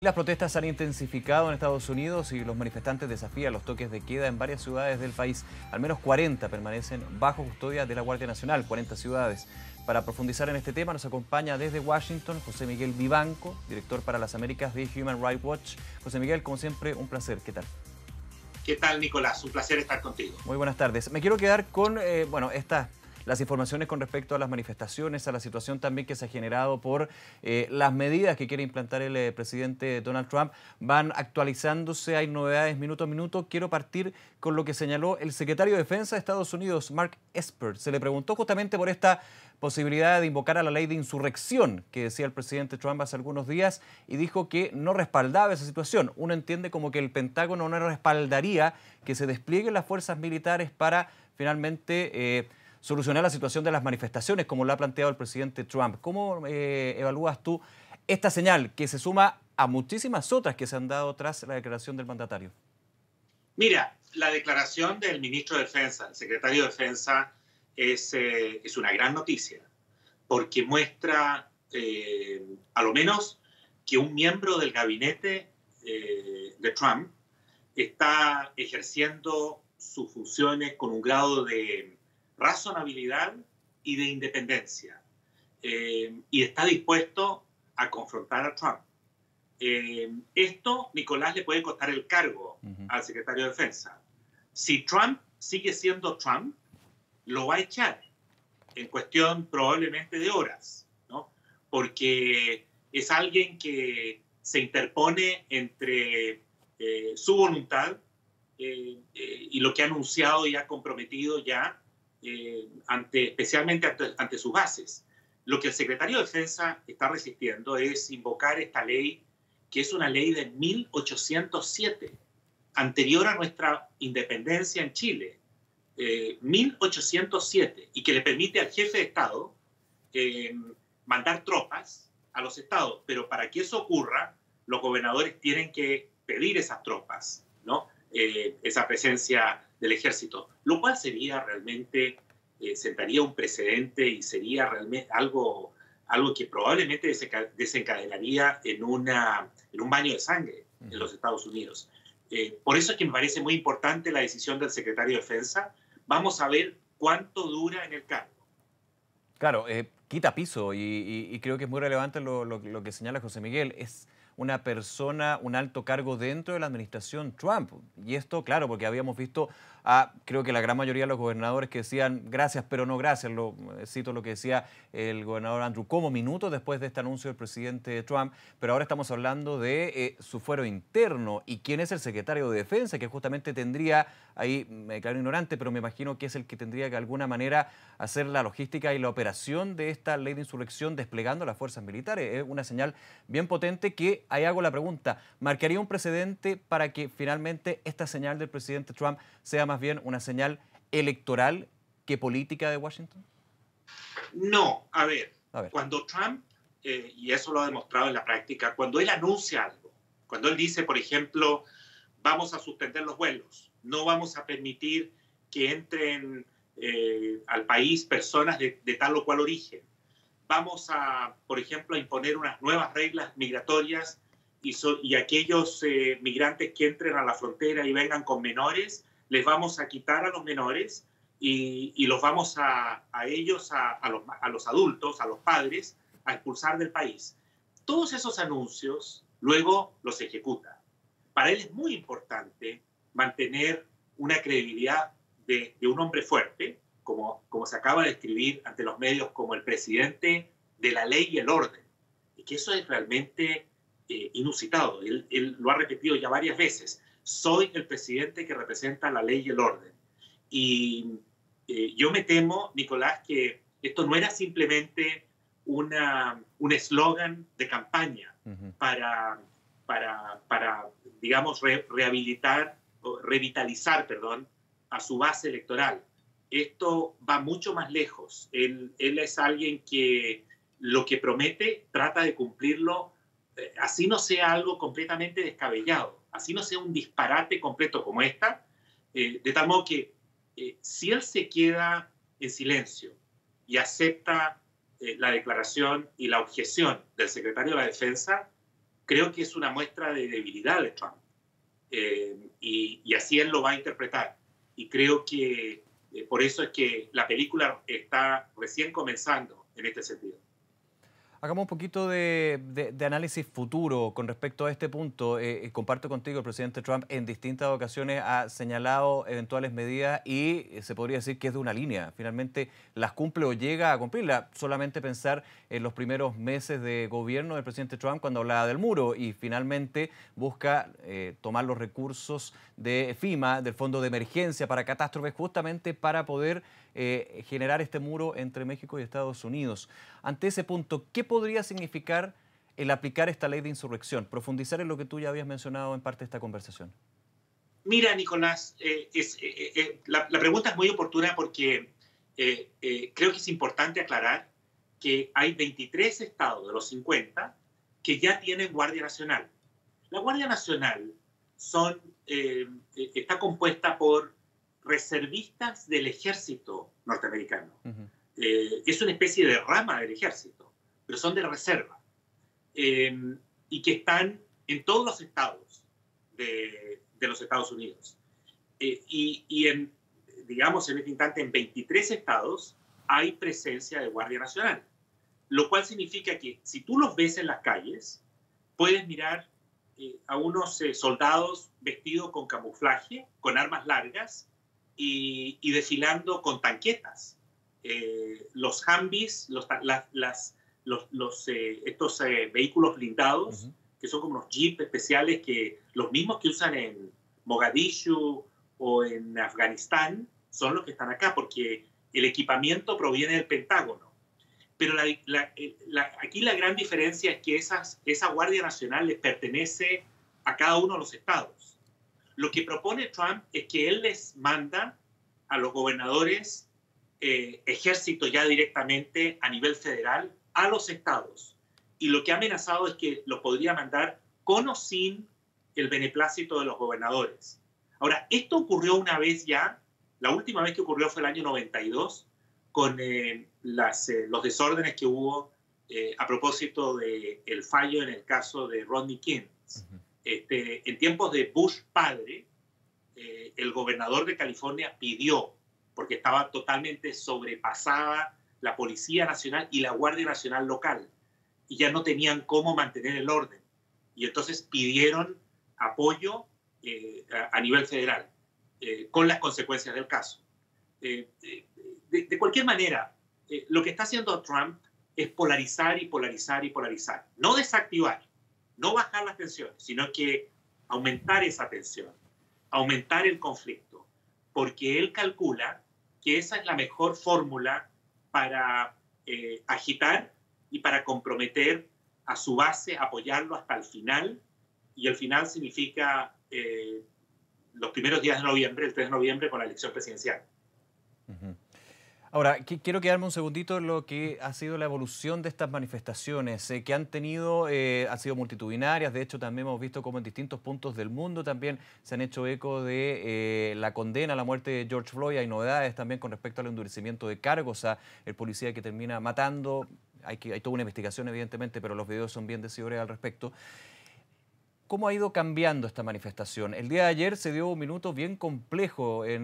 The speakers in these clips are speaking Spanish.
Las protestas se han intensificado en Estados Unidos y los manifestantes desafían los toques de queda en varias ciudades del país. Al menos 40 permanecen bajo custodia de la Guardia Nacional, 40 ciudades. Para profundizar en este tema nos acompaña desde Washington José Miguel Vivanco, director para las Américas de Human Rights Watch. José Miguel, como siempre, un placer. ¿Qué tal? ¿Qué tal, Nicolás? Un placer estar contigo. Muy buenas tardes. Me quiero quedar con las informaciones con respecto a las manifestaciones, a la situación también que se ha generado por las medidas que quiere implantar el presidente Donald Trump. Van actualizándose, hay novedades minuto a minuto. Quiero partir con lo que señaló el secretario de Defensa de Estados Unidos, Mark Esper. Se le preguntó justamente por esta posibilidad de invocar a la ley de insurrección que decía el presidente Trump hace algunos días y dijo que no respaldaba esa situación. Uno entiende como que el Pentágono no respaldaría que se desplieguen las fuerzas militares para finalmente solucionar la situación de las manifestaciones, como lo ha planteado el presidente Trump. ¿Cómo evalúas tú esta señal que se suma a muchísimas otras que se han dado tras la declaración del mandatario? Mira, la declaración del ministro de Defensa, el secretario de Defensa, es una gran noticia, porque muestra, a lo menos, que un miembro del gabinete de Trump está ejerciendo sus funciones con un grado de razonabilidad y de independencia, y está dispuesto a confrontar a Trump. Esto, Nicolás, le puede costar el cargo al secretario de Defensa. Si Trump sigue siendo Trump, lo va a echar en cuestión probablemente de horas, ¿no? Porque es alguien que se interpone entre su voluntad y lo que ha anunciado y ha comprometido ya especialmente ante sus bases. Lo que el secretario de Defensa está resistiendo es invocar esta ley, que es una ley de 1807, anterior a nuestra independencia en Chile, 1807, y que le permite al jefe de Estado mandar tropas a los estados. Pero para que eso ocurra, los gobernadores tienen que pedir esas tropas, ¿no? Esa presencia del ejército, lo cual sería realmente, sentaría un precedente y sería realmente algo que probablemente desencadenaría en un baño de sangre en los Estados Unidos. Por eso es que me parece muy importante la decisión del secretario de Defensa. Vamos a ver cuánto dura en el cargo. Claro, quita piso y creo que es muy relevante lo que señala José Miguel. Es una persona, un alto cargo dentro de la administración Trump. Y esto, claro, porque habíamos visto creo que la gran mayoría de los gobernadores que decían gracias, pero no gracias. Cito lo que decía el gobernador Andrew Cuomo minutos después de este anuncio del presidente Trump. Pero ahora estamos hablando de su fuero interno y quién es el secretario de Defensa, que justamente tendría, ahí me declaro ignorante, pero me imagino que es el que tendría que de alguna manera hacer la logística y la operación de esta ley de insurrección desplegando las fuerzas militares. Es una señal bien potente que, ahí hago la pregunta, ¿marcaría un precedente para que finalmente esta señal del presidente Trump sea más bien una señal electoral que política de Washington? No, a ver. Cuando Trump, y eso lo ha demostrado en la práctica, cuando él anuncia algo, cuando él dice, por ejemplo, vamos a suspender los vuelos, no vamos a permitir que entren al país personas de tal o cual origen, vamos a, por ejemplo, a imponer unas nuevas reglas migratorias y aquellos migrantes que entren a la frontera y vengan con menores, les vamos a quitar a los menores y los vamos a ellos, a los adultos, a los padres, a expulsar del país. Todos esos anuncios luego los ejecuta. Para él es muy importante mantener una credibilidad de un hombre fuerte, como se acaba de escribir ante los medios, como el presidente de la ley y el orden. Y que eso es realmente inusitado. Él lo ha repetido ya varias veces. Soy el presidente que representa la ley y el orden. Y yo me temo, Nicolás, que esto no era simplemente un eslogan de campaña para digamos, revitalizar, a su base electoral. Esto va mucho más lejos. Él es alguien que lo que promete trata de cumplirlo, así no sea algo completamente descabellado, así no sea un disparate completo como esta, de tal modo que si él se queda en silencio y acepta la declaración y la objeción del secretario de la Defensa, creo que es una muestra de debilidad de Trump. Y así él lo va a interpretar. Y creo que por eso es que la película está recién comenzando en este sentido. Hagamos un poquito de análisis futuro con respecto a este punto. Comparto contigo, el presidente Trump en distintas ocasiones ha señalado eventuales medidas y se podría decir que es de una línea. Finalmente las cumple o llega a cumplirla. Solamente pensar en los primeros meses de gobierno del presidente Trump cuando hablaba del muro y finalmente busca tomar los recursos de FEMA, del Fondo de Emergencia para Catástrofes, justamente para poder generar este muro entre México y Estados Unidos. Ante ese punto, ¿qué podría significar el aplicar esta ley de insurrección? Profundizar en lo que tú ya habías mencionado en parte de esta conversación. Mira, Nicolás, la pregunta es muy oportuna porque creo que es importante aclarar que hay 23 estados de los 50 que ya tienen Guardia Nacional. La Guardia Nacional está compuesta por reservistas del ejército norteamericano. Es una especie de rama del ejército, pero son de reserva. Y que están en todos los estados de los Estados Unidos. Digamos, en este instante, en 23 estados hay presencia de Guardia Nacional. Lo cual significa que si tú los ves en las calles, puedes mirar a unos soldados vestidos con camuflaje, con armas largas, y desfilando con tanquetas. Los Humvees, estos vehículos blindados, que son como unos jeeps especiales, los mismos que usan en Mogadishu o en Afganistán, son los que están acá, porque el equipamiento proviene del Pentágono. Pero aquí la gran diferencia es que esa Guardia Nacional les pertenece a cada uno de los estados. Lo que propone Trump es que él les manda a los gobernadores ejército ya directamente a nivel federal a los estados. Y lo que ha amenazado es que lo podría mandar con o sin el beneplácito de los gobernadores. Ahora, esto ocurrió una vez ya. La última vez que ocurrió fue el año 92 con los desórdenes que hubo a propósito del fallo en el caso de Rodney King. En tiempos de Bush padre, el gobernador de California pidió, porque estaba totalmente sobrepasada la Policía Nacional y la Guardia Nacional local, y ya no tenían cómo mantener el orden. Y entonces pidieron apoyo a nivel federal, con las consecuencias del caso. De cualquier manera, lo que está haciendo Trump es polarizar y polarizar y polarizar. No desactivar, no bajar las tensiones, sino que aumentar esa tensión, aumentar el conflicto, porque él calcula que esa es la mejor fórmula para agitar y para comprometer a su base, apoyarlo hasta el final, y el final significa los primeros días de noviembre, el 3 de noviembre, con la elección presidencial. Ahora, quiero quedarme un segundito en lo que ha sido la evolución de estas manifestaciones que han tenido, han sido multitudinarias. De hecho, también hemos visto cómo en distintos puntos del mundo también se han hecho eco de la condena a la muerte de George Floyd. Hay novedades también con respecto al endurecimiento de cargos a el policía que termina matando. Hay toda una investigación, evidentemente, pero los videos son bien decidores al respecto. ¿Cómo ha ido cambiando esta manifestación? El día de ayer se dio un minuto bien complejo allí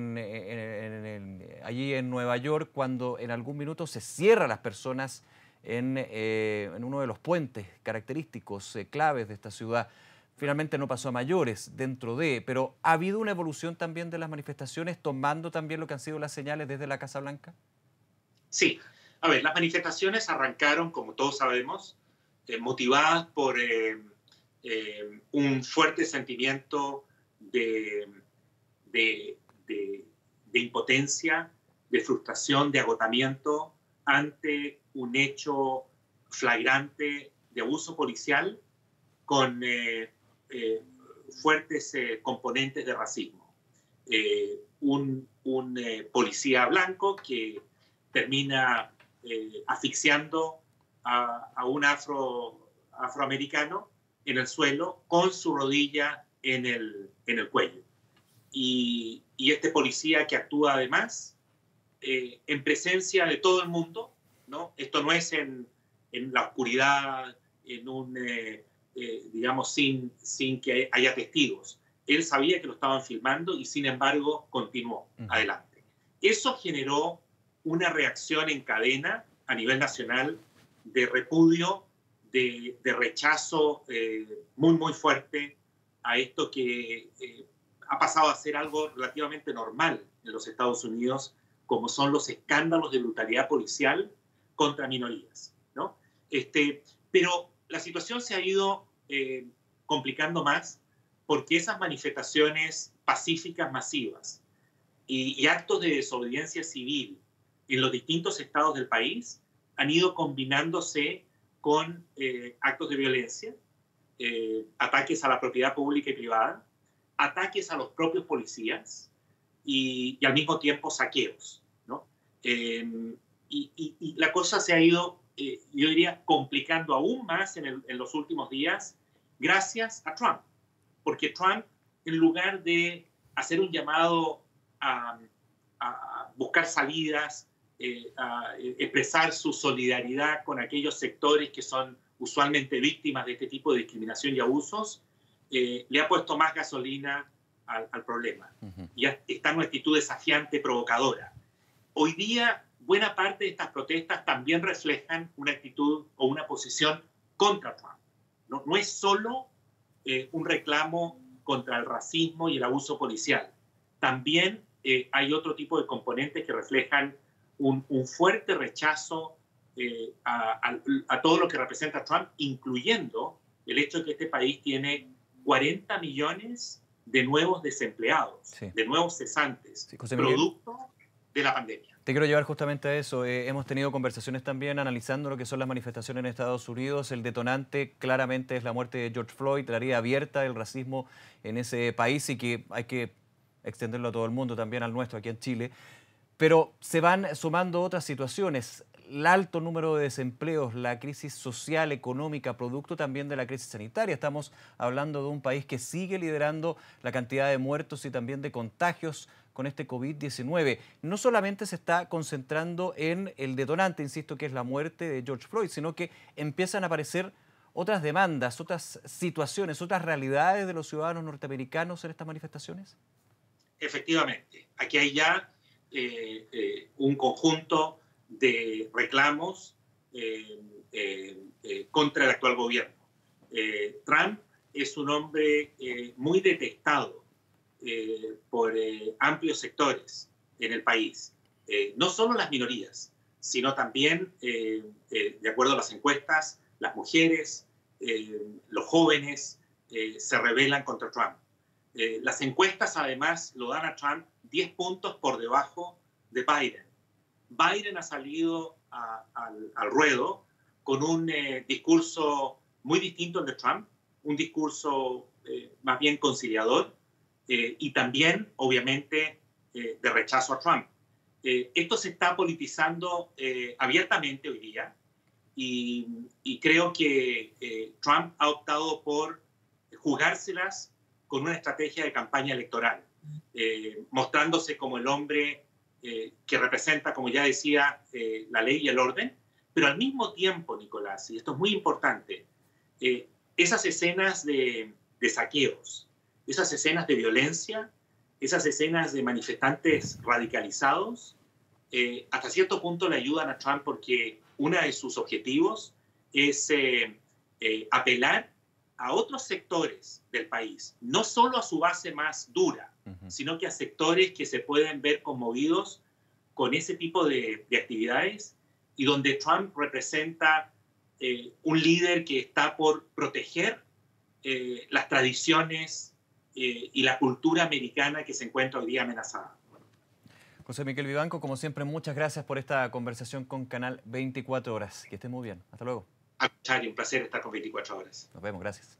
en Nueva York, cuando en algún minuto se cierran las personas en uno de los puentes característicos, claves de esta ciudad. Finalmente no pasó a mayores dentro pero ¿ha habido una evolución también de las manifestaciones, tomando también lo que han sido las señales desde la Casa Blanca? Sí. A ver, las manifestaciones arrancaron, como todos sabemos, motivadas por un fuerte sentimiento de impotencia, de frustración, de agotamiento ante un hecho flagrante de abuso policial con fuertes componentes de racismo. Un policía blanco que termina asfixiando a un afroamericano en el suelo con su rodilla en el cuello. Y este policía que actúa además en presencia de todo el mundo, ¿no? Esto no es en la oscuridad, en un digamos, sin que haya testigos. Él sabía que lo estaban filmando y, sin embargo, continuó adelante. Eso generó una reacción en cadena a nivel nacional de repudio, de rechazo muy, muy fuerte a esto que ha pasado a ser algo relativamente normal en los Estados Unidos, como son los escándalos de brutalidad policial contra minorías, ¿no? Pero la situación se ha ido complicando más porque esas manifestaciones pacíficas masivas y actos de desobediencia civil en los distintos estados del país han ido combinándose con actos de violencia, ataques a la propiedad pública y privada, ataques a los propios policías y al mismo tiempo saqueos, ¿no? Y la cosa se ha ido, yo diría, complicando aún más en los últimos días gracias a Trump. Porque Trump, en lugar de hacer un llamado a buscar salidas, a expresar su solidaridad con aquellos sectores que son usualmente víctimas de este tipo de discriminación y abusos, le ha puesto más gasolina al problema. Y está en una actitud desafiante, provocadora. Hoy día, buena parte de estas protestas también reflejan una actitud o una posición contra Trump. No es solo un reclamo contra el racismo y el abuso policial. También hay otro tipo de componentes que reflejan un fuerte rechazo a todo lo que representa Trump, incluyendo el hecho de que este país tiene 40 millones de nuevos desempleados, sí, de nuevos cesantes, sí, producto de la pandemia. Te quiero llevar justamente a eso. Hemos tenido conversaciones también analizando lo que son las manifestaciones en Estados Unidos. El detonante claramente es la muerte de George Floyd, la herida abierta del racismo en ese país y que hay que extenderlo a todo el mundo, también al nuestro, aquí en Chile. Pero se van sumando otras situaciones. El alto número de desempleos, la crisis social, económica, producto también de la crisis sanitaria. Estamos hablando de un país que sigue liderando la cantidad de muertos y también de contagios con este COVID-19. No solamente se está concentrando en el detonante, insisto, que es la muerte de George Floyd, sino que empiezan a aparecer otras demandas, otras situaciones, otras realidades de los ciudadanos norteamericanos en estas manifestaciones. Efectivamente, aquí hay ya un conjunto de reclamos contra el actual gobierno. Trump es un hombre muy detestado por amplios sectores en el país. No solo las minorías, sino también, de acuerdo a las encuestas, las mujeres, los jóvenes se rebelan contra Trump. Las encuestas además lo dan a Trump 10 puntos por debajo de Biden. Biden ha salido al ruedo con un discurso muy distinto al de Trump, un discurso más bien conciliador y también, obviamente, de rechazo a Trump. Esto se está politizando abiertamente hoy día y creo que Trump ha optado por jugárselas con una estrategia de campaña electoral, mostrándose como el hombre que representa, como ya decía, la ley y el orden, pero al mismo tiempo, Nicolás, y esto es muy importante, esas escenas de saqueos, esas escenas de violencia, esas escenas de manifestantes radicalizados, hasta cierto punto le ayudan a Trump porque uno de sus objetivos es apelar a otros sectores del país, no solo a su base más dura, sino que a sectores que se pueden ver conmovidos con ese tipo de actividades y donde Trump representa un líder que está por proteger las tradiciones y la cultura americana que se encuentra hoy día amenazada. José Miguel Vivanco, como siempre, muchas gracias por esta conversación con Canal 24 Horas. Que esté muy bien. Hasta luego. Chari, un placer estar con 24 Horas. Nos vemos, gracias.